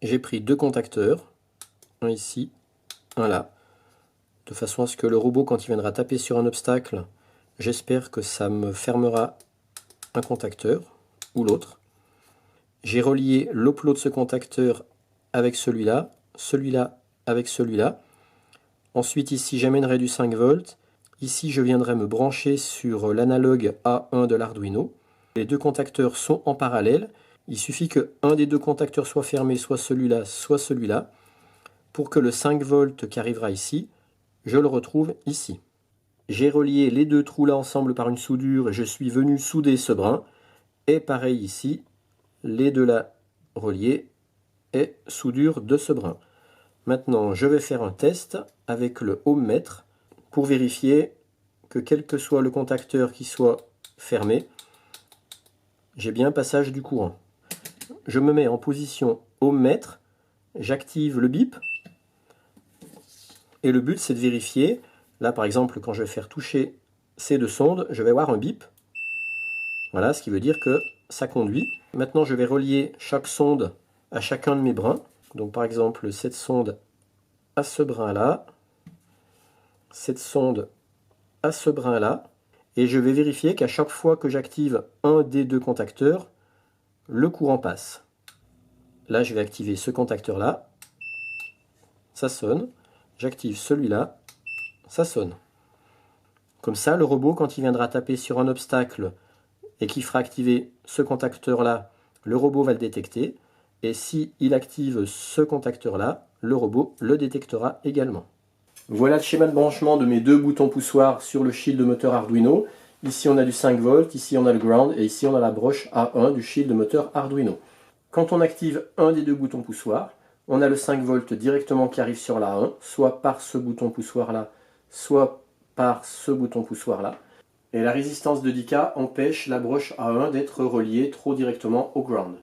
j'ai pris deux contacteurs, un ici, un là, de façon à ce que le robot, quand il viendra taper sur un obstacle, j'espère que ça me fermera un contacteur ou l'autre. J'ai relié l'upload de ce contacteur avec celui-là, celui-là avec celui-là. Ensuite ici j'amènerai du 5 volts. Ici je viendrai me brancher sur l'analogue A1 de l'Arduino. Les deux contacteurs sont en parallèle. Il suffit que un des deux contacteurs soit fermé, soit celui-là, pour que le 5 volts qui arrivera ici, je le retrouve ici. J'ai relié les deux trous là ensemble par une soudure et je suis venu souder ce brin. Et pareil ici, les deux là reliés et soudure de ce brin. Maintenant, je vais faire un test avec le ohmmètre pour vérifier que quel que soit le contacteur qui soit fermé, j'ai bien passage du courant. Je me mets en position ohmmètre, j'active le bip, et le but c'est de vérifier, là par exemple quand je vais faire toucher ces deux sondes, je vais avoir un bip, voilà, ce qui veut dire que ça conduit. Maintenant je vais relier chaque sonde à chacun de mes brins, donc par exemple cette sonde à ce brin là, cette sonde à ce brin là, et je vais vérifier qu'à chaque fois que j'active un des deux contacteurs, le courant passe. Là je vais activer ce contacteur là, ça sonne, j'active celui-là, ça sonne. Comme ça le robot quand il viendra taper sur un obstacle et qu'il fera activer ce contacteur là, le robot va le détecter, et si il active ce contacteur là, le robot le détectera également. Voilà le schéma de branchement de mes deux boutons poussoirs sur le shield moteur Arduino. Ici on a du 5 volts, ici on a le ground et ici on a la broche A1 du shield moteur Arduino. Quand on active un des deux boutons poussoirs, on a le 5 volts directement qui arrive sur la 1, soit par ce bouton poussoir là, soit par ce bouton poussoir là. Et la résistance de 10K empêche la broche A1 d'être reliée trop directement au ground.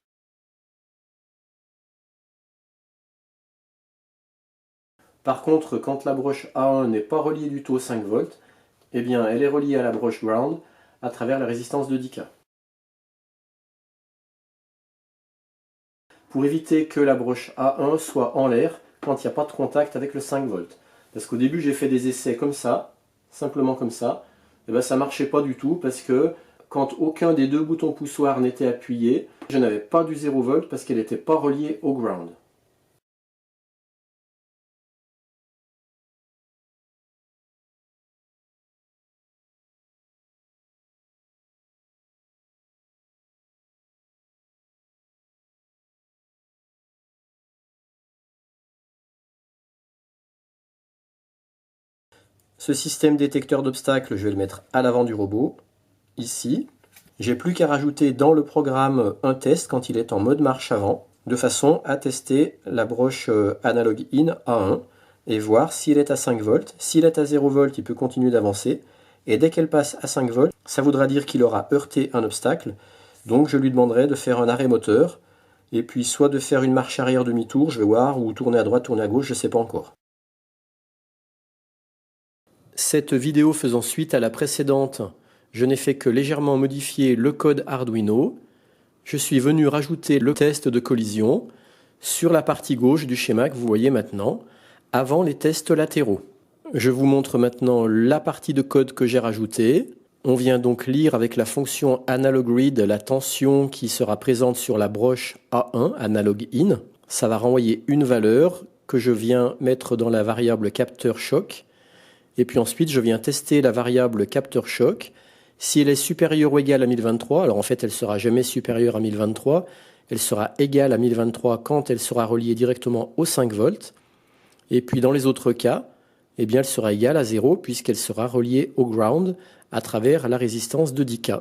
Par contre, quand la broche A1 n'est pas reliée du tout au 5 volts, eh bien elle est reliée à la broche ground à travers la résistance de 10K. Pour éviter que la broche A1 soit en l'air quand il n'y a pas de contact avec le 5 volts. Parce qu'au début j'ai fait des essais comme ça, simplement comme ça, et bien ça ne marchait pas du tout parce que quand aucun des deux boutons poussoirs n'était appuyé, je n'avais pas du 0 volt parce qu'elle n'était pas reliée au ground. Ce système détecteur d'obstacles, je vais le mettre à l'avant du robot, ici. J'ai plus qu'à rajouter dans le programme un test quand il est en mode marche avant, de façon à tester la broche Analog In A1 et voir s'il est à 5 volts. S'il est à 0 volts, il peut continuer d'avancer. Et dès qu'elle passe à 5 volts, ça voudra dire qu'il aura heurté un obstacle. Donc je lui demanderai de faire un arrêt moteur, et puis soit de faire une marche arrière demi-tour, je vais voir, ou tourner à droite, tourner à gauche, je ne sais pas encore. Cette vidéo faisant suite à la précédente, je n'ai fait que légèrement modifier le code Arduino. Je suis venu rajouter le test de collision sur la partie gauche du schéma que vous voyez maintenant, avant les tests latéraux. Je vous montre maintenant la partie de code que j'ai rajoutée. On vient donc lire avec la fonction AnalogRead la tension qui sera présente sur la broche A1, Analog In. Ça va renvoyer une valeur que je viens mettre dans la variable capteur choc. Et puis ensuite, je viens tester la variable capteur choc. Si elle est supérieure ou égale à 1023, alors en fait, elle ne sera jamais supérieure à 1023. Elle sera égale à 1023 quand elle sera reliée directement au 5 volts. Et puis dans les autres cas, eh bien, elle sera égale à 0 puisqu'elle sera reliée au ground à travers la résistance de 10K.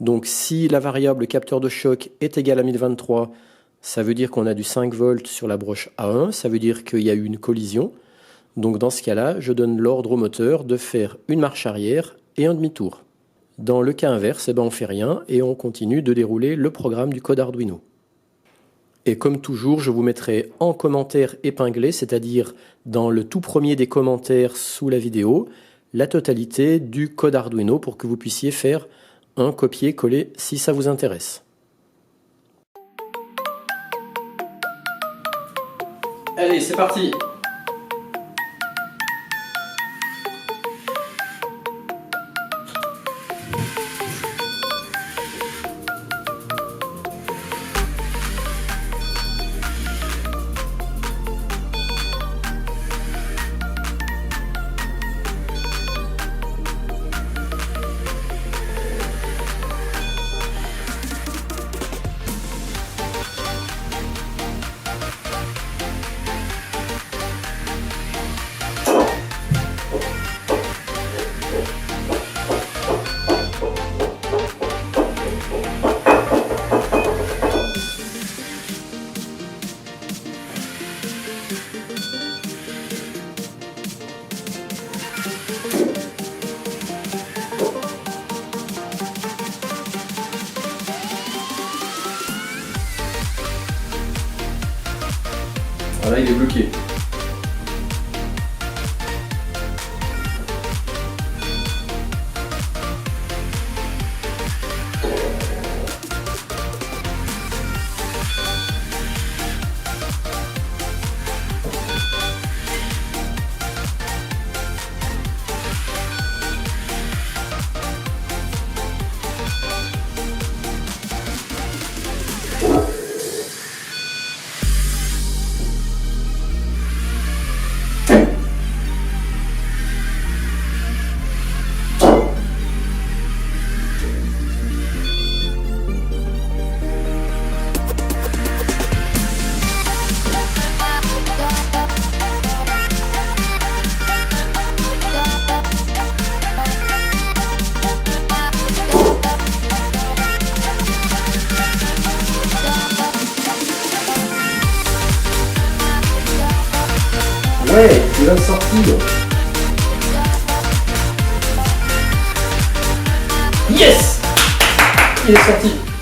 Donc si la variable capteur de choc est égale à 1023, ça veut dire qu'on a du 5 volts sur la broche A1, ça veut dire qu'il y a eu une collision. Donc dans ce cas-là, je donne l'ordre au moteur de faire une marche arrière et un demi-tour. Dans le cas inverse, on ne fait rien et on continue de dérouler le programme du code Arduino. Et comme toujours, je vous mettrai en commentaire épinglé, c'est-à-dire dans le tout premier des commentaires sous la vidéo, la totalité du code Arduino pour que vous puissiez faire un copier-coller si ça vous intéresse. Allez, c'est parti. Voilà, il est bloqué. Ouais, il va sortir. Yes! Il est sorti.